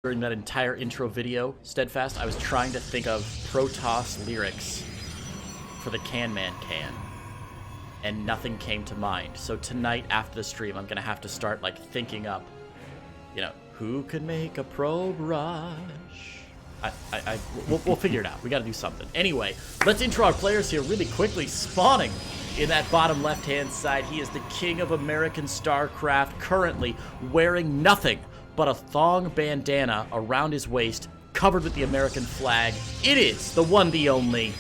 During that entire intro video, Steadfast, I was trying to think of Protoss lyrics for the Can Man can, and nothing came to mind. So tonight after the stream, I'm gonna have to start like thinking up, you know, who could make a probe rush? We'll figure it out. We gotta do something. Anyway, let's intro our players here really quickly. Spawning in that bottom left-hand side, he is the king of American StarCraft, currently wearing nothing but a thong bandana around his waist, covered with the American flag. It is the one, the only,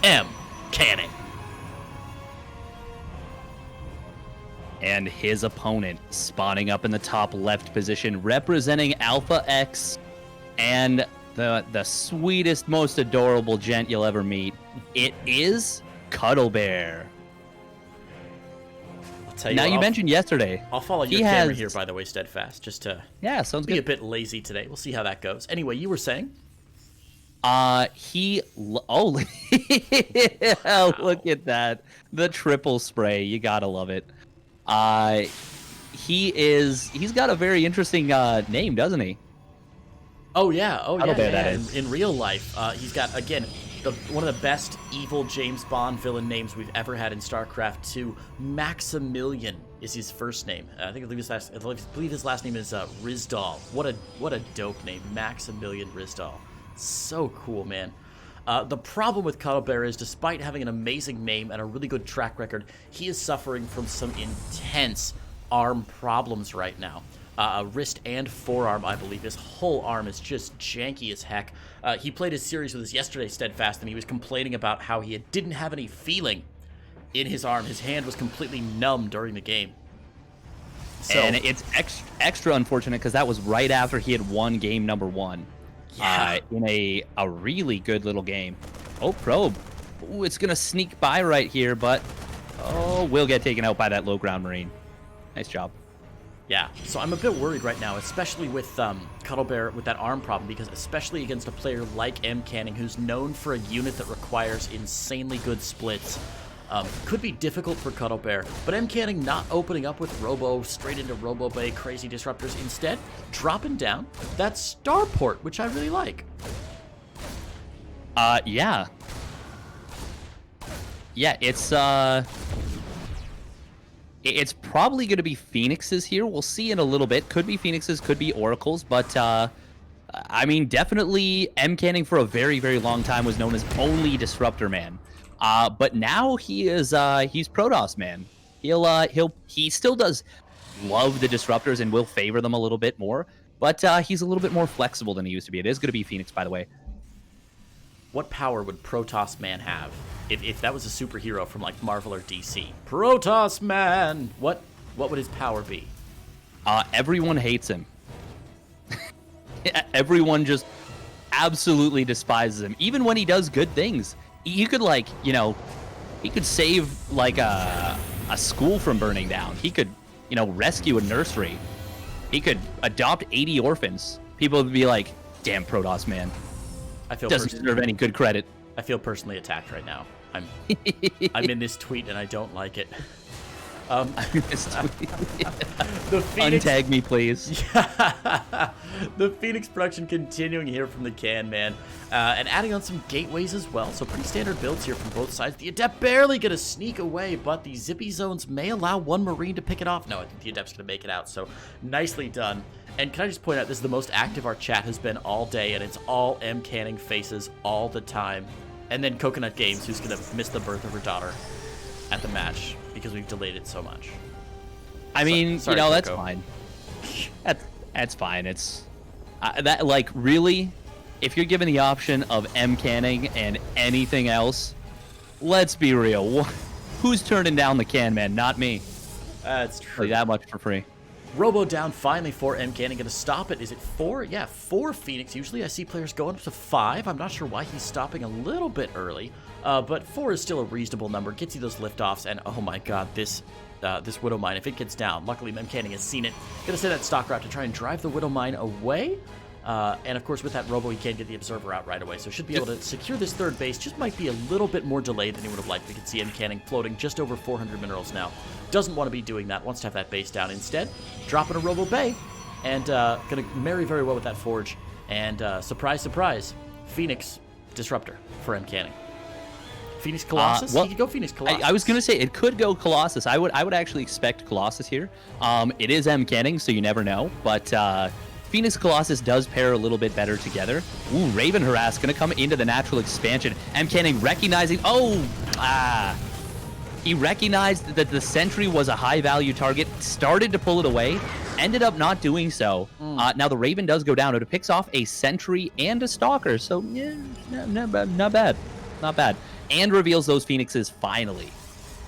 MCanning. And his opponent spawning up in the top left position, representing Alpha X and the sweetest, most adorable gent you'll ever meet. It is Cuddlebear. You mentioned yesterday. I'll follow your camera here, by the way, Steadfast, just to sounds be good. A bit lazy today. We'll see how that goes. Anyway, you were saying? Look at that. The triple spray. You gotta love it. He's got a very interesting name, doesn't he? Oh yeah. That is. In real life, he's got, again, one of the best evil James Bond villain names we've ever had in StarCraft 2. Maximilian is his first name. I believe his last name is Rizdal. What a dope name, Maximilian Rizdal. So cool, man. The problem with Cuddlebear is, despite having an amazing name and a really good track record, he is suffering from some intense arm problems right now. Wrist and forearm, I believe. His whole arm is just janky as heck. He played his series with us yesterday, Steadfast, and he was complaining about how he didn't have any feeling in his arm. His hand was completely numb during the game. So, and it's extra unfortunate because that was right after he had won game number 1. Yeah. In a really good little game. Oh, probe. Ooh, it's going to sneak by right here, but we'll get taken out by that low ground marine. Nice job. Yeah, so I'm a bit worried right now, especially with Cuddlebear with that arm problem, because especially against a player like MCanning, who's known for a unit that requires insanely good splits, could be difficult for Cuddlebear. But MCanning not opening up with Robo, straight into Robo Bay, crazy disruptors, instead dropping down that starport, which I really like. Yeah. Yeah, it's probably going to be Phoenixes here. We'll see in a little bit. Could be Phoenixes, could be Oracles, but I mean, definitely MCanning for a very, very long time was known as only Disruptor Man. But now he is he's Protoss Man. He still does love the Disruptors and will favor them a little bit more, but he's a little bit more flexible than he used to be. It is going to be Phoenix, by the way. What power would Protoss Man have if that was a superhero from like Marvel or DC? Protoss Man! What would his power be? Everyone hates him. Everyone just absolutely despises him. Even when he does good things. He could, like, you know, he could save like a school from burning down. He could, you know, rescue a nursery. He could adopt 80 orphans. People would be like, damn Protoss Man. Doesn't deserve any good credit. I feel personally attacked right now. I'm in this tweet and I don't like it. The Phoenix, untag me, please. Yeah. The Phoenix production continuing here from the Can Man, and adding on some gateways as well. So pretty standard builds here from both sides. The Adept barely gonna sneak away, but the zippy zones may allow one Marine to pick it off. No, I think the Adept's gonna make it out. So nicely done. And can I just point out, this is the most active our chat has been all day, and it's all MCanning faces all the time. And then Coconut Games, who's gonna miss the birth of her daughter at the match because we've delayed it so much. I mean, sorry, you know, Coco. that's fine. That's fine. It's that, like, really, if you're given the option of MCanning and anything else, let's be real. Who's turning down the Can Man? Not me. That's true. Like, that much for free. Robo down finally for MCanning. Gonna stop it. Is it 4? Yeah, 4 Phoenix. Usually I see players going up to 5. I'm not sure why he's stopping a little bit early. But 4 is still a reasonable number. Gets you those liftoffs. And oh my god, this Widow Mine, if it gets down, luckily MCanning has seen it. Gonna send that stock route to try and drive the Widow Mine away. And of course with that Robo, he can get the Observer out right away. So should be able to secure this third base. Just might be a little bit more delayed than he would have liked. We can see MCanning floating just over 400 minerals now. Doesn't want to be doing that. Wants to have that base down instead. Dropping a Robo Bay. and going to marry very well with that Forge. And surprise, surprise, Phoenix Disruptor for MCanning. Phoenix Colossus? He could go Phoenix Colossus. I was going to say it could go Colossus. I would actually expect Colossus here. It is MCanning, so you never know. But Phoenix Colossus does pair a little bit better together. Ooh, Raven Harass going to come into the natural expansion. MCanning recognizing... He recognized that the Sentry was a high-value target, started to pull it away, ended up not doing so. Now the Raven does go down, but it picks off a Sentry and a Stalker, so yeah, not bad. Not bad. And reveals those Phoenixes finally.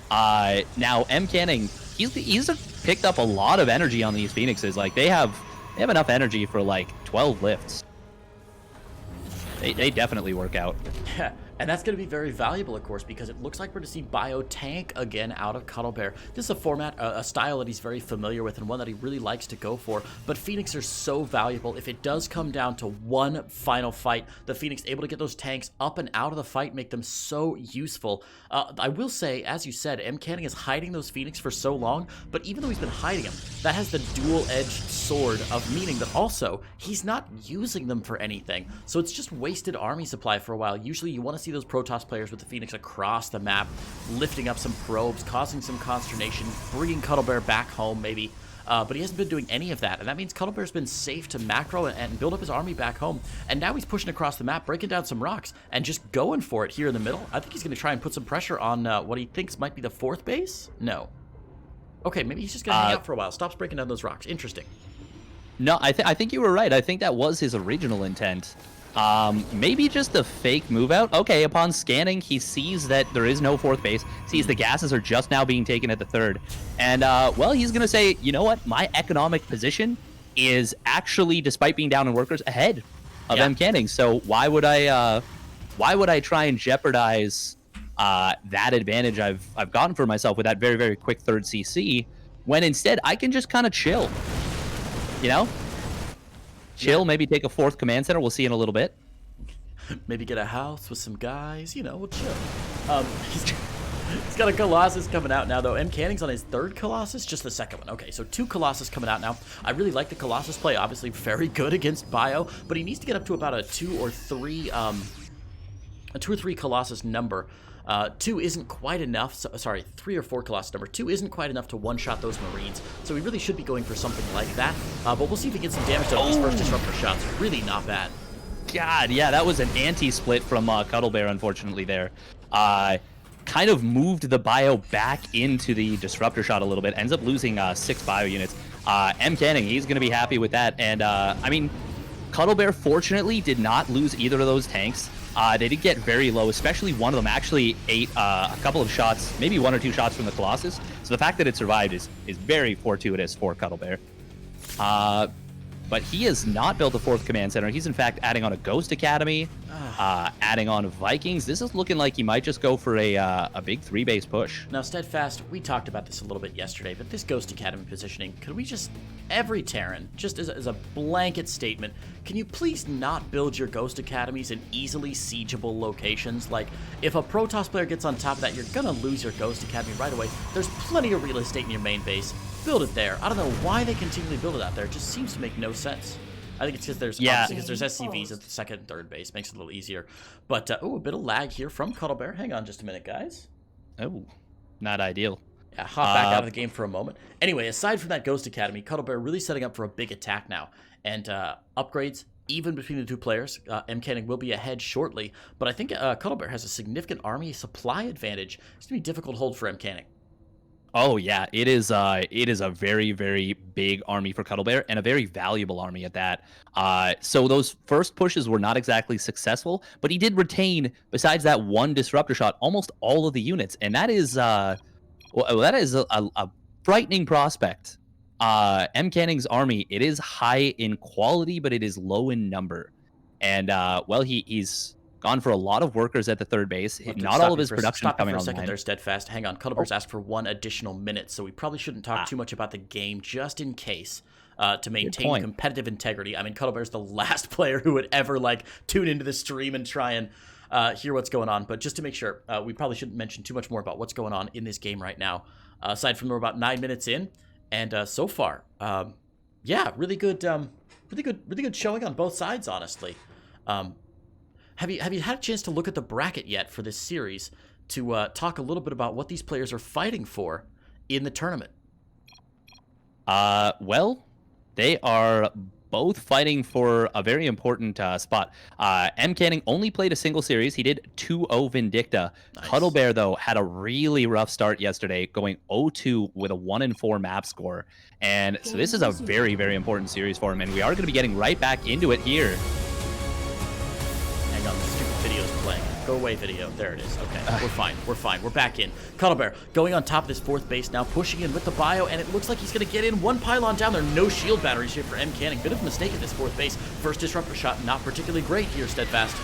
Now MCanning, he's picked up a lot of energy on these Phoenixes. Like they have enough energy for like 12 lifts. They definitely work out. Yeah, and that's going to be very valuable, of course, because it looks like we're going to see Bio tank again out of Cuddlebear. This is a format, a style that he's very familiar with and one that he really likes to go for. But Phoenix are so valuable. If it does come down to one final fight, the Phoenix able to get those tanks up and out of the fight, make them so useful. I will say, as you said, MCanning is hiding those Phoenix for so long, but even though he's been hiding them, that has the dual-edged sword of meaning that also he's not using them for anything. So it's just wasted army supply for a while. Usually you want to see those Protoss players with the Phoenix across the map, lifting up some probes, causing some consternation, bringing Cuddlebear back home maybe. But he hasn't been doing any of that, and that means Cuddlebear's been safe to macro and build up his army back home. And now he's pushing across the map, breaking down some rocks, and just going for it here in the middle. I think he's going to try and put some pressure on what he thinks might be the 4th base? No. Okay, maybe he's just going to hang out for a while. Stops breaking down those rocks. Interesting. No, I think you were right. I think that was his original intent. Maybe just a fake move out. Okay, upon scanning, he sees that there is no 4th base, sees the gases are just now being taken at the 3rd. And, well, he's going to say, you know what? My economic position is actually, despite being down in workers, ahead of MCanning. So why would I try and jeopardize that advantage I've gotten for myself with that very, very quick 3rd CC, when instead I can just kind of chill, you know? Chill, maybe take a 4th command center. We'll see in a little bit. Maybe get a house with some guys. You know, we'll chill. He's got a Colossus coming out now, though. MCanning's on his 3rd Colossus, just the 2nd one. Okay, so 2 Colossus coming out now. I really like the Colossus play. Obviously, very good against Bio, but he needs to get up to about a 2 or 3 Colossus number. 2 isn't quite enough. Sorry, 3 or 4 Colossus number. 2 isn't quite enough to one-shot those Marines. So he really should be going for something like that. But we'll see if he gets some damage on these first Disruptor shots. Really not bad. God, yeah, that was an anti-split from Cuddlebear, unfortunately, there. Kind of moved the Bio back into the Disruptor shot a little bit. Ends up losing 6 Bio units. MCanning, he's going to be happy with that. And, I mean, Cuddlebear, fortunately, did not lose either of those tanks. They did get very low, especially one of them actually ate a couple of shots, maybe 1 or 2 shots from the Colossus. So the fact that it survived is very fortuitous for Cuddlebear. But he has not built a 4th command center. He's in fact adding on a Ghost Academy, adding on Vikings. This is looking like he might just go for a big 3-base push. Now, Steadfast, we talked about this a little bit yesterday, but this Ghost Academy positioning, could we just, every Terran, just as a blanket statement, can you please not build your Ghost Academies in easily siegeable locations? Like, if a Protoss player gets on top of that, you're gonna lose your Ghost Academy right away. There's plenty of real estate in your main base. Build it there. I don't know why they continually build it out there. It just seems to make no sense. I think it's because there's SCVs at the 2nd and 3rd base. Makes it a little easier. But, oh, a bit of lag here from Cuddlebear. Hang on just a minute, guys. Oh, not ideal. Yeah, hop back out of the game for a moment. Anyway, aside from that Ghost Academy, Cuddlebear really setting up for a big attack now. And upgrades, even between the 2 players. MCanning will be ahead shortly. But I think Cuddlebear has a significant army supply advantage. It's going to be a difficult hold for MCanning. Oh yeah, it is a very, very big army for Cuddlebear, and a very valuable army at that. So those first pushes were not exactly successful, but he did retain, besides that 1 Disruptor shot, almost all of the units, and that is a frightening prospect. MCanning's army, it is high in quality, but it is low in number, and well, he's gone for a lot of workers at the 3rd base. Not all of his production coming online. Stop for a second there, Steadfast. Hang on. Cuddlebear's asked for 1 additional minute, so we probably shouldn't talk too much about the game, just in case, to maintain competitive integrity. I mean, Cuddlebear's the last player who would ever, like, tune into the stream and try and hear what's going on. But just to make sure, we probably shouldn't mention too much more about what's going on in this game right now. Aside from we're about 9 minutes in, and so far, Yeah, really good showing on both sides, honestly. Have you had a chance to look at the bracket yet for this series to talk a little bit about what these players are fighting for in the tournament? Well, they are both fighting for a very important spot. MCanning only played a single series. He did 2-0 Vindicta. Nice. Cuddlebear, though, had a really rough start yesterday, going 0-2 with a 1-4 map score. And so this is a very, very important series for him, and we are going to be getting right back into it here. Hang on, the stupid video's playing. Go away, video. There it is. Okay, we're fine. We're fine. We're back in. Cuddlebear going on top of this fourth base now, pushing in with the bio, and it looks like he's going to get in. One pylon down there. No shield batteries here for MCanning. Bit of a mistake at this fourth base. First disruptor shot, not particularly great here, Steadfast.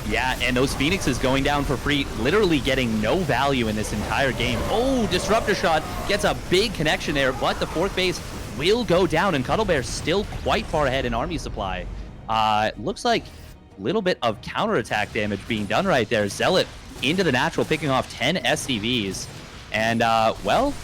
Yeah, and those Phoenixes going down for free, literally getting no value in this entire game. Oh, disruptor shot gets a big connection there, but the fourth base will go down, and Cuddlebear still quite far ahead in army supply. Looks like little bit of counterattack damage being done right there. Zealot into the natural, picking off 10 SCVs. And, well,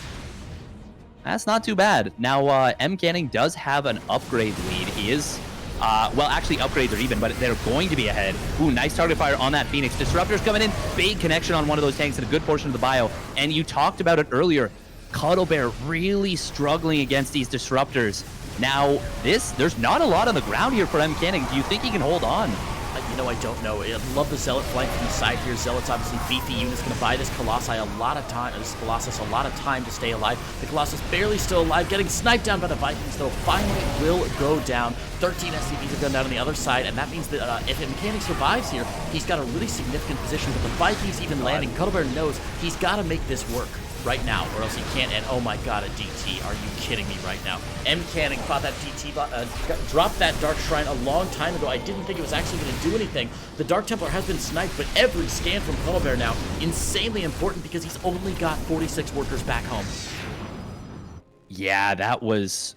that's not too bad. Now, MCanning does have an upgrade lead. He is, well, actually, upgrades are even, but they're going to be ahead. Ooh, nice target fire on that Phoenix. Disruptor's coming in. Big connection on one of those tanks and a good portion of the bio. And you talked about it earlier. Cuddlebear really struggling against these disruptors. Now, there's not a lot on the ground here for MCanning. Do you think he can hold on? You know, I don't know. I love the Zealot flank from the side here. Zealot's obviously beefy unit's going to buy this Colossus a lot of time. To stay alive. The Colossus barely still alive, getting sniped down by the Vikings, though. Finally will go down. 13 SCVs have gone down on the other side, and that means that if MCanning survives here, he's got a really significant position. But the Vikings even landing. Cuddlebear knows he's got to make this work right now, or else he can't. And oh my god, a DT. Are you kidding me right now? MCanning fought that DT, dropped that Dark Shrine a long time ago. I didn't think it was actually going to do anything. The Dark Templar has been sniped, but every scan from Cuddlebear now, insanely important because he's only got 46 workers back home. Yeah, that was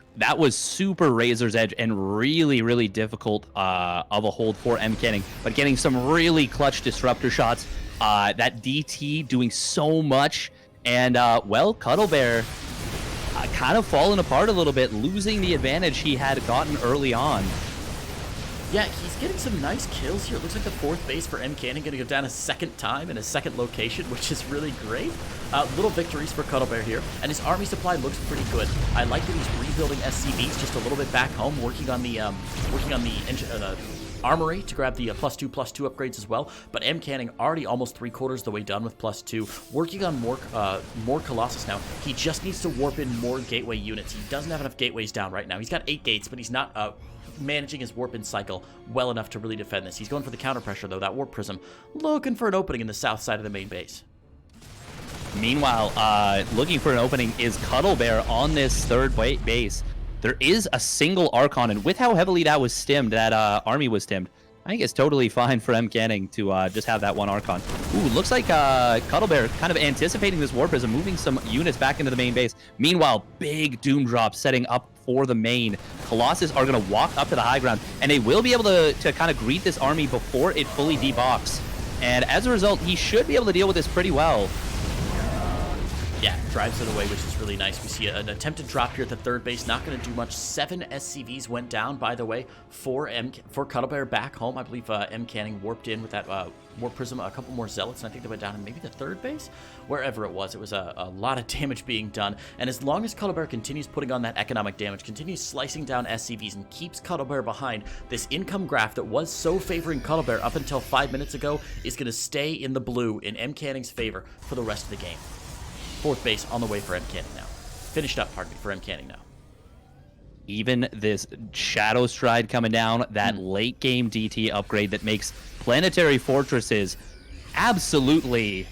super razor's edge and really, really difficult of a hold for MCanning, but getting some really clutch disruptor shots. That DT doing so much. And, well, Cuddlebear kind of falling apart a little bit, losing the advantage he had gotten early on. Yeah, he's getting some nice kills here. It looks like the fourth base for MCanning going to go down a second time in a second location, which is really great. Little victories for Cuddlebear here, and his army supply looks pretty good. I like that he's rebuilding SCVs just a little bit back home, working on the armory to grab the +2/+2 upgrades as well, but MCanning already almost 3/4 of the way done with +2, working on more Colossus now. He just needs to warp in more gateway units. He doesn't have enough gateways down right now. He's got 8 gates, but he's not managing his warp in cycle well enough to really defend this. He's going for the counter pressure though. That warp prism looking for an opening in the south side of the main base. Meanwhile, looking for an opening is Cuddlebear on this third base. There is a single Archon, and with how heavily that was stimmed, that army was stimmed, I think it's totally fine for MCanning to just have that one Archon. Ooh, looks like Cuddlebear kind of anticipating this War Prism, moving some units back into the main base. Meanwhile, big Doom Drop setting up for the main. Colossus are going to walk up to the high ground, and they will be able to kind of greet this army before it fully debox. And as a result, he should be able to deal with this pretty well. Yeah, drives it away, which is really nice. We see an attempted drop here at the third base. Not going to do much. 7 SCVs went down, by the way, for Cuddlebear back home. I believe MCanning warped in with that Warp Prism, a couple more Zealots, and I think they went down in maybe the third base? Wherever it was a lot of damage being done. And as long as Cuddlebear continues putting on that economic damage, continues slicing down SCVs, and keeps Cuddlebear behind, this income graph that was so favoring Cuddlebear up until 5 minutes ago is going to stay in the blue in MCanning's favor for the rest of the game. Fourth base on the way for MCanning now. Finished up, pardon me, for MCanning now. Even this Shadow Stride coming down, that late game DT upgrade that makes planetary fortresses absolutely,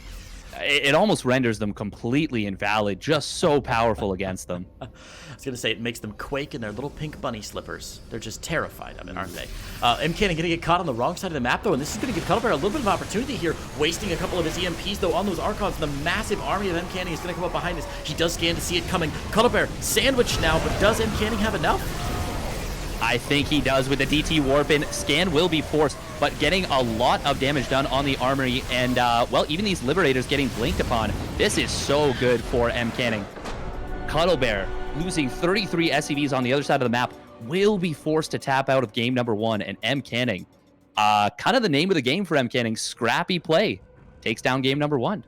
it almost renders them completely invalid, just so powerful against them. I was going to say, it makes them quake in their little pink bunny slippers. They're just terrified of it, aren't they? MCanning going to get caught on the wrong side of the map, though, and this is going to give Cuddlebear a little bit of opportunity here, wasting a couple of his EMPs, though, on those Archons. The massive army of MCanning is going to come up behind us. He does scan to see it coming. Cuddlebear sandwiched now, but does MCanning have enough? I think he does with the DT warp in. Scan will be forced, but getting a lot of damage done on the armory, and, well, even these Liberators getting blinked upon. This is so good for MCanning. Cuddlebear losing 33 SCVs on the other side of the map, will be forced to tap out of game number 1. And MCanning, kind of the name of the game for MCanning, scrappy play, takes down game number 1.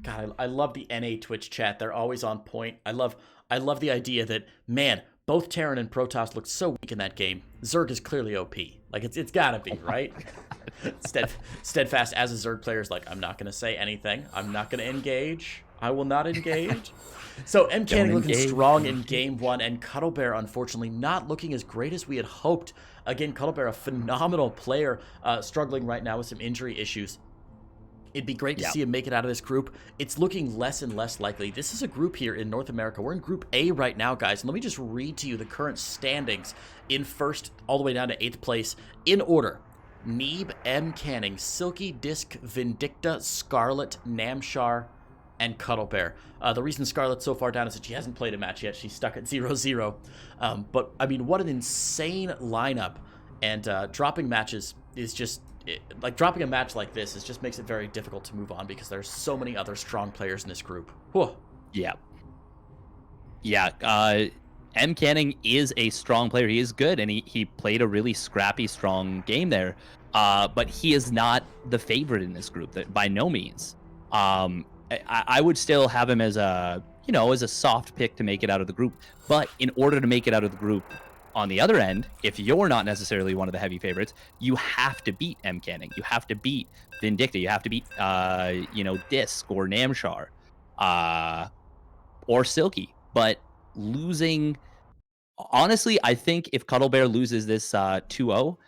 God, I love the NA Twitch chat. They're always on point. I love the idea that, man, both Terran and Protoss looked so weak in that game. Zerg is clearly OP. Like, it's gotta be, right? Steadfast as a Zerg player is like, I'm not gonna say anything. I'm not gonna engage. I will not engage. So MCanning looking strong in game 1, and Cuddlebear unfortunately not looking as great as we had hoped. Again, Cuddlebear, a phenomenal player, struggling right now with some injury issues. It'd be great to see him make it out of this group. It's looking less and less likely. This is a group here in North America. We're in Group A right now, guys. And let me just read to you the current standings in first all the way down to 8th place in order. Neeb, MCanning, Silky, Disc, Vindicta, Scarlet, Namshar, and Cuddlebear. The reason Scarlet's so far down is that she hasn't played a match yet. She's stuck at 0-0. But, I mean, what an insane lineup. And dropping matches is just... like, dropping a match like this just makes it very difficult to move on because there's so many other strong players in this group. Whew. Yeah. MCanning is a strong player. He is good, and he played a really scrappy, strong game there. But he is not the favorite in this group, by no means. I would still have him as a soft pick to make it out of the group. But in order to make it out of the group, on the other end, if you're not necessarily one of the heavy favorites, you have to beat MCanning. You have to beat Vindicta. You have to beat, Disc or Namshar, or Silky. But losing, honestly, I think if Cuddlebear loses this 2-0,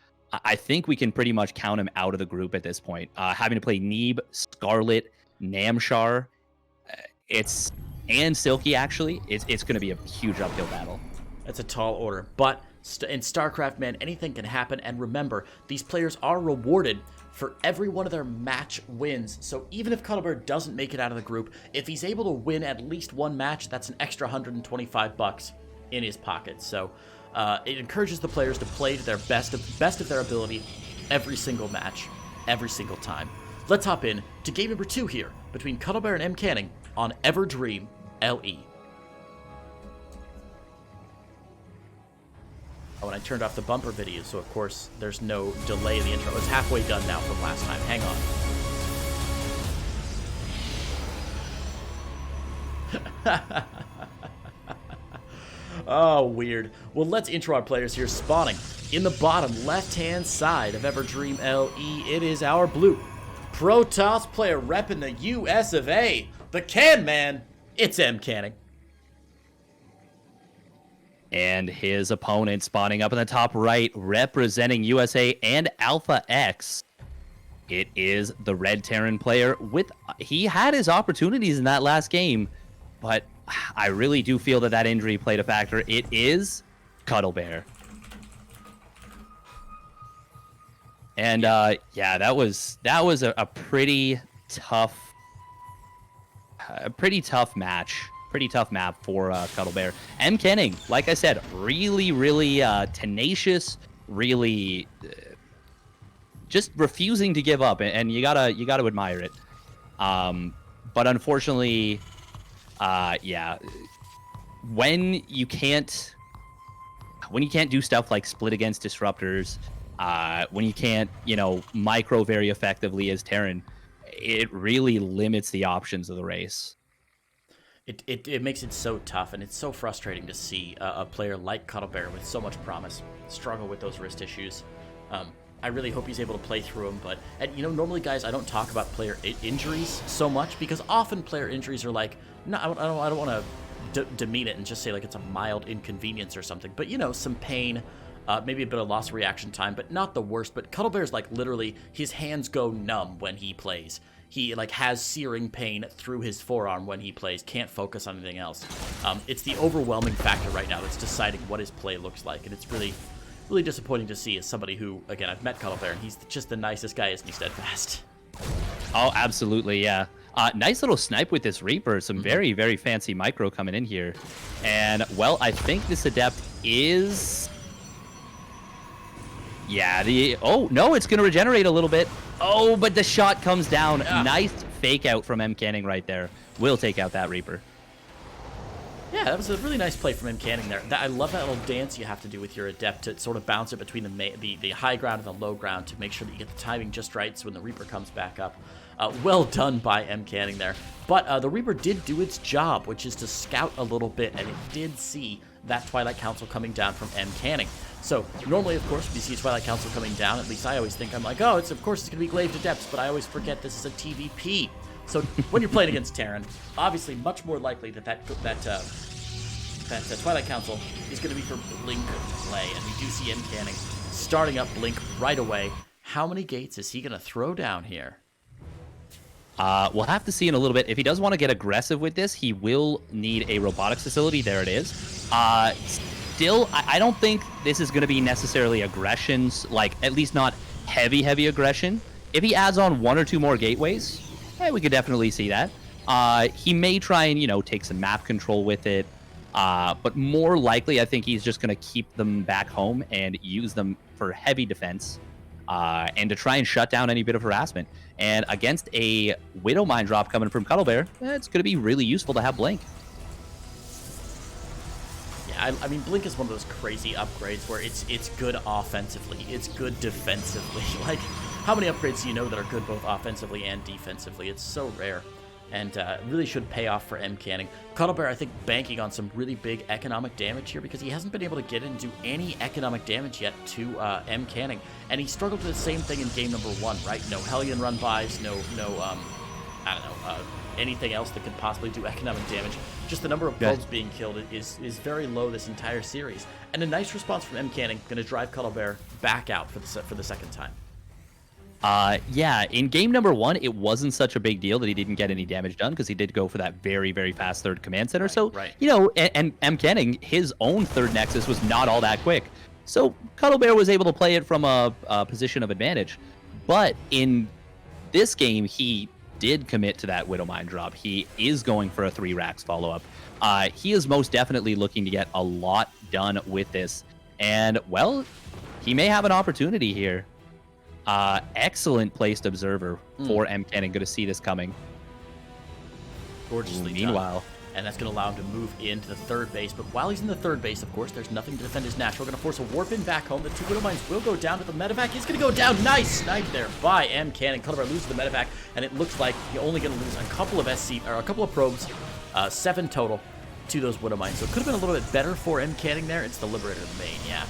I think we can pretty much count him out of the group at this point. Having to play Neeb, Scarlet, Namshar, and Silky, actually, it's going to be a huge uphill battle. That's a tall order, but in StarCraft, man, anything can happen. And remember, these players are rewarded for every one of their match wins. So even if Cuddlebear doesn't make it out of the group, if he's able to win at least one match, that's an extra $125 in his pocket. So it encourages the players to play to their best of their ability every single match, every single time. Let's hop in to game number 2 here between Cuddlebear and MCanning on Everdream LE. Oh, and I turned off the bumper video, so of course there's no delay in the intro. It's halfway done now from last time. Hang on. Oh, weird. Well, let's intro our players here. Spawning in the bottom left-hand side of Everdream LE, it is our blue Protoss player repping the US of A, the Can Man. It's MCanning. And his opponent spawning up in the top right, representing USA and Alpha X. It is the Red Terran player. He had his opportunities in that last game, but I really do feel that injury played a factor. It is Cuddlebear. And that was a pretty tough match. Pretty tough map for Cuddlebear. MCanning, like I said, really, really tenacious, really just refusing to give up, and you gotta admire it. But unfortunately, when you can't do stuff like split against disruptors, when you can't micro very effectively as Terran, it really limits the options of the race. It makes it so tough, and it's so frustrating to see a player like Cuddlebear with so much promise struggle with those wrist issues. I really hope he's able to play through them, but normally, guys, I don't talk about player injuries so much because often player injuries are like, no, I don't want to demean it and just say like it's a mild inconvenience or something, but some pain, maybe a bit of loss of reaction time, but not the worst. But Cuddlebear's like literally his hands go numb when he plays. He like has searing pain through his forearm when he plays, can't focus on anything else. It's the overwhelming factor right now that's deciding what his play looks like, and it's really, really disappointing to see as somebody who, again, I've met Cuddlebear, and he's just the nicest guy, isn't he, Steadfast? Oh, absolutely, yeah. Nice little snipe with this Reaper. Some very, very fancy micro coming in here. And, well, I think this Adept is... Yeah, oh, no, it's going to regenerate a little bit. Oh, but the shot comes down. Yeah. Nice fake out from MCanning right there. We'll take out that Reaper. Yeah, that was a really nice play from MCanning there. I love that little dance you have to do with your Adept to sort of bounce it between the high ground and the low ground to make sure that you get the timing just right so when the Reaper comes back up. Well done by MCanning there. But the Reaper did do its job, which is to scout a little bit, and it did see that Twilight Council coming down from MCanning. So normally, of course, when you see Twilight Council coming down, at least I always think, I'm like, oh, of course it's going to be Glaive Adepts, but I always forget this is a TVP. So when you're playing against Terran, obviously much more likely that Twilight Council is going to be for Blink play, and we do see MCanning starting up Blink right away. How many gates is he going to throw down here? We'll have to see in a little bit. If he does want to get aggressive with this, he will need a robotics facility. There it is. Still, I don't think this is going to be necessarily aggressions, like at least not heavy aggression. If he adds on 1 or 2 more gateways, we could definitely see that. He may try and, take some map control with it. But more likely, I think he's just going to keep them back home and use them for heavy defense and to try and shut down any bit of harassment. And against a Widow Mine drop coming from Cuddlebear, it's going to be really useful to have Blink. Yeah, I mean, Blink is one of those crazy upgrades where it's good offensively, it's good defensively. Like, how many upgrades do you know that are good both offensively and defensively? It's so rare. And really should pay off for MCanning. Cuddlebear, I think, banking on some really big economic damage here because he hasn't been able to get in and do any economic damage yet to MCanning. And he struggled with the same thing in game number 1, right? No Hellion run-bys, no I don't know, anything else that could possibly do economic damage. Just the number of probes being killed is very low this entire series. And a nice response from MCanning, going to drive Cuddlebear back out for the second time. Yeah, in game number 1, it wasn't such a big deal that he didn't get any damage done because he did go for that very fast third command center. And MCanning, his own third nexus was not all that quick. So Cuddlebear was able to play it from a position of advantage. But in this game, he did commit to that Widow Mine drop. He is going for a 3 racks follow-up. He is most definitely looking to get a lot done with this. And, well, he may have an opportunity here. Excellent placed observer for MCanning. Going to see this coming. Gorgeously meanwhile, done. And that's going to allow him to move into the third base. But while he's in the third base, of course, there's nothing to defend his natural. Going to force a warp in back home. The 2 Widow Mines will go down to the medevac. He's going to go down. Nice snipe there by MCanning. Cuddlebear loses the medevac, and it looks like you're only going to lose a couple of probes, 7 total to those Widow Mines. So it could have been a little bit better for MCanning there. It's the Liberator of the main, yeah.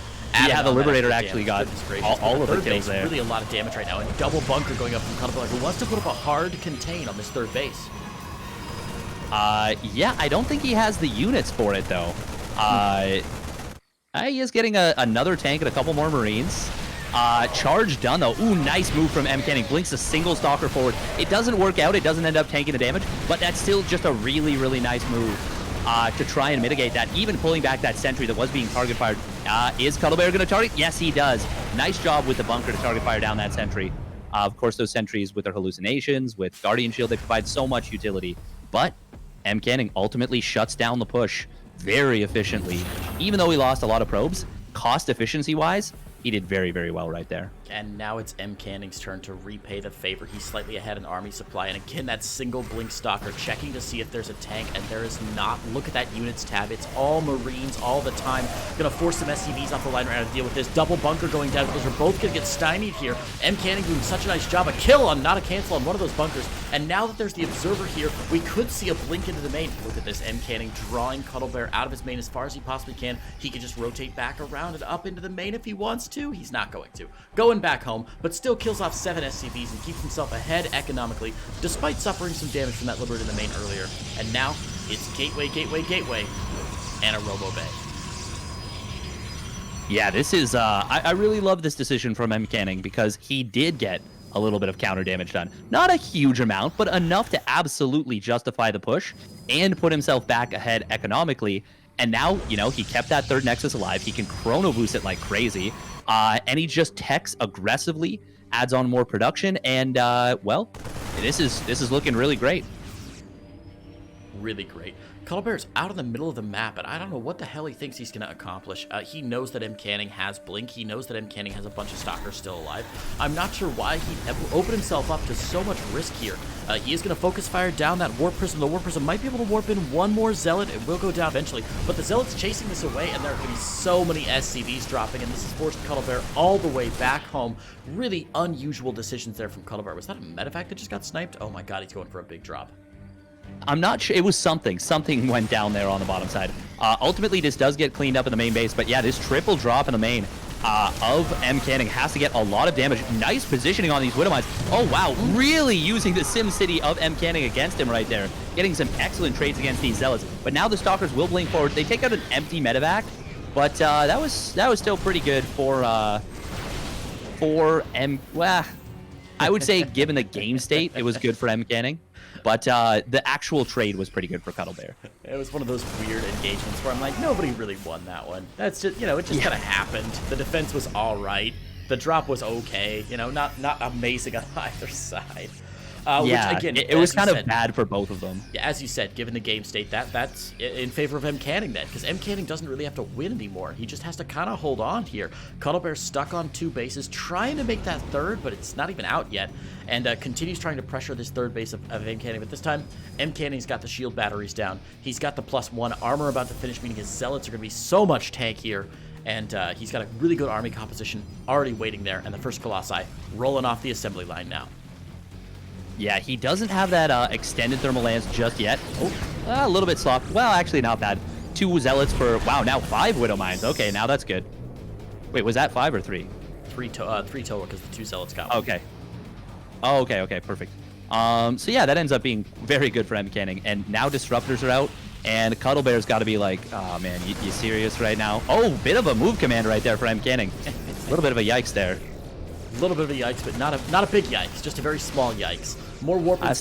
Yeah, the Liberator actually got all of the kills there. Really a lot of damage right now. And double bunker going up from Cuddlebear, who wants to put up a hard contain on this third base. Yeah, I don't think he has the units for it, though. He is getting another tank and a couple more Marines. Charge done, though. Ooh, nice move from MCanning. Blinks a single stalker forward. It doesn't work out. It doesn't end up tanking the damage, but that's still just a really nice move. To try and mitigate that, even pulling back that sentry that was being target fired. Is Cuddlebear going to target? Yes, he does. Nice job with the bunker to target fire down that sentry. Of course, those sentries with their hallucinations, with Guardian Shield, they provide so much utility. But MCanning ultimately shuts down the push very efficiently. Even though he lost a lot of probes, cost efficiency-wise, he did very well right there. And now it's MCanning's turn to repay the favor. He's slightly ahead in army supply. And again, that single Blink Stalker checking to see if there's a tank, and there is not. Look at that units tab. It's all Marines all the time. Gonna force some SCVs off the line right now to deal with this. Double bunker going down. Those are both gonna get stymied here. MCanning doing such a nice job. A kill on, not a cancel on one of those bunkers. And now that there's the observer here, we could see a blink into the main. Look at this, MCanning drawing Cuddlebear out of his main as far as he possibly can. He can just rotate back around and up into the main if he wants to. He's not going to. Going back home, but still kills off 7 SCVs and keeps himself ahead economically, despite suffering some damage from that Liberator in the main earlier. And now, it's Gateway, and a Robo Bay. Yeah, this is, I really love this decision from MCanning because he did get a little bit of counter damage done. Not a huge amount, but enough to absolutely justify the push and put himself back ahead economically. And now, he kept that third Nexus alive. He can chrono boost it like crazy. And he just techs aggressively, adds on more production, and, well, this is looking really great. Really great. Cuddlebear's out in the middle of the map, and I don't know what the hell he thinks he's going to accomplish. He knows that MCanning has Blink. He knows that MCanning has a bunch of Stalkers still alive. I'm not sure why he opened himself up to so much risk here. He is going to focus fire down that Warp Prism. The Warp Prism might be able to warp in one more Zealot. It will go down eventually, but the Zealot's chasing this away, and there are going to be so many SCVs dropping, and this has forced Cuddlebear all the way back home. Really unusual decisions there from Cuddlebear. Was that a medevac that just got sniped? Oh my god, he's going for a big drop. I'm not sure. It was something. Something went down there on the bottom side. Ultimately, this does get cleaned up in the main base. But yeah, this triple drop in the main of MCanning has to get a lot of damage. Nice positioning on these Widow Mines. Oh, wow. Really using the SimCity of MCanning against him right there. Getting some excellent trades against these Zealots. But now the Stalkers will blink forward. They take out an empty medevac. But that was still pretty good for well, I would say given the game state, it was good for MCanning. But the actual trade was pretty good for Cuddlebear. It was one of those weird engagements where I'm like, nobody really won that one. That's just, you know, it just kind of happened. The defense was all right. The drop was okay. You know, not amazing on either side. Yeah, which, again, it was kind of bad for both of them. Yeah, as you said, given the game state, that's in favor of MCanning then, because MCanning doesn't really have to win anymore. He just has to kind of hold on here. Cuddlebear's stuck on 2 bases, trying to make that third, but it's not even out yet, and continues trying to pressure this third base of MCanning. But this time, MCanning's got the shield batteries down. He's got the +1 armor about to finish, meaning his Zealots are going to be so much tankier. And he's got a really good army composition already waiting there, and the first Colossi rolling off the assembly line now. Yeah, he doesn't have that extended thermal lance just yet. Oh, a little bit soft. Well, actually, not bad. 2 Zealots for, wow, now 5 Widow Mines. Okay, now that's good. Wait, was that 5 or 3? 3 total, because the 2 Zealots got one. Okay. Oh, okay, perfect. So yeah, that ends up being very good for MCanning. And now Disruptors are out, and Cuddlebear's got to be like, oh man, you serious right now? Oh, bit of a move command right there for MCanning. A little bit of a yikes there. A little bit of a yikes, but not a big yikes, just a very small yikse. More warpings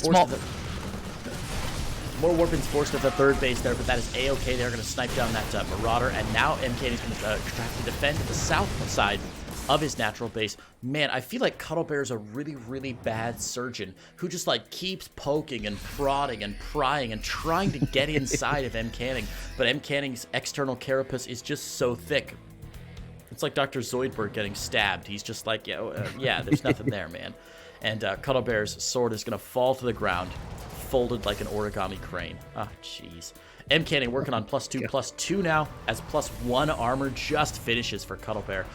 forced at the third base there, but that is A-okay. They're going to snipe down that Marauder, and now MCanning's going to have to defend the south side of his natural base. Man, I feel like Cuddlebear's a really, really bad surgeon who just like keeps poking and prodding and prying and trying to get inside of MCanning, but MCanning's external carapace is just so thick. It's like Dr. Zoidberg getting stabbed. He's just like, yeah, there's nothing there, man. And Cuddlebear's sword is going to fall to the ground, folded like an origami crane. Ah, jeez. MCanning working on +2/+2 now, as +1 armor just finishes for Cuddlebear.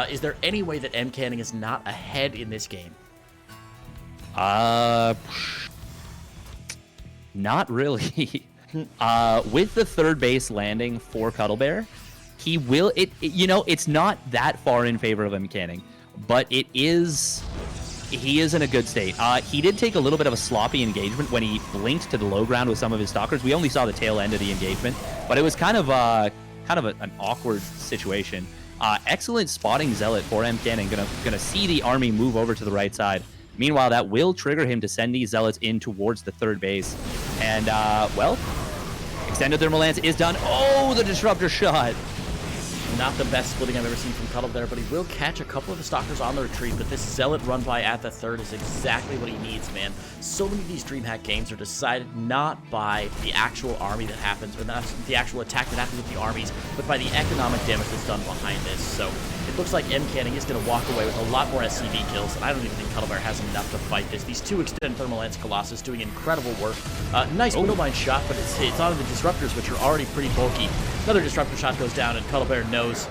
Is there any way that MCanning is not ahead in this game? Not really. With the third base landing for Cuddlebear, he will, it's not that far in favor of MCanning, but he is in a good state. He did take a little bit of a sloppy engagement when he blinked to the low ground with some of his Stalkers. We only saw the tail end of the engagement, but it was kind of an awkward situation. Excellent spotting Zealot for MCanning, gonna see the army move over to the right side. Meanwhile, that will trigger him to send these Zealots in towards the third base. And, well, extended thermal lance is done. Oh, the disruptor shot. Not the best splitting I've ever seen from Cuddlebear, but he will catch a couple of the Stalkers on the retreat, but this Zealot run by at the third is exactly what he needs, man. So many of these DreamHack games are decided not by the actual army that happens, or not the actual attack that happens with the armies, but by the economic damage that's done behind this. So it looks like MCanning is going to walk away with a lot more SCV kills, and I don't even think Cuddlebear has enough to fight this. These 2 extended thermal lance Colossus doing incredible work. Nice Widow Mine shot, but it's on the Disruptors, which are already pretty bulky. Another Disruptor shot goes down, and Cuddlebear knows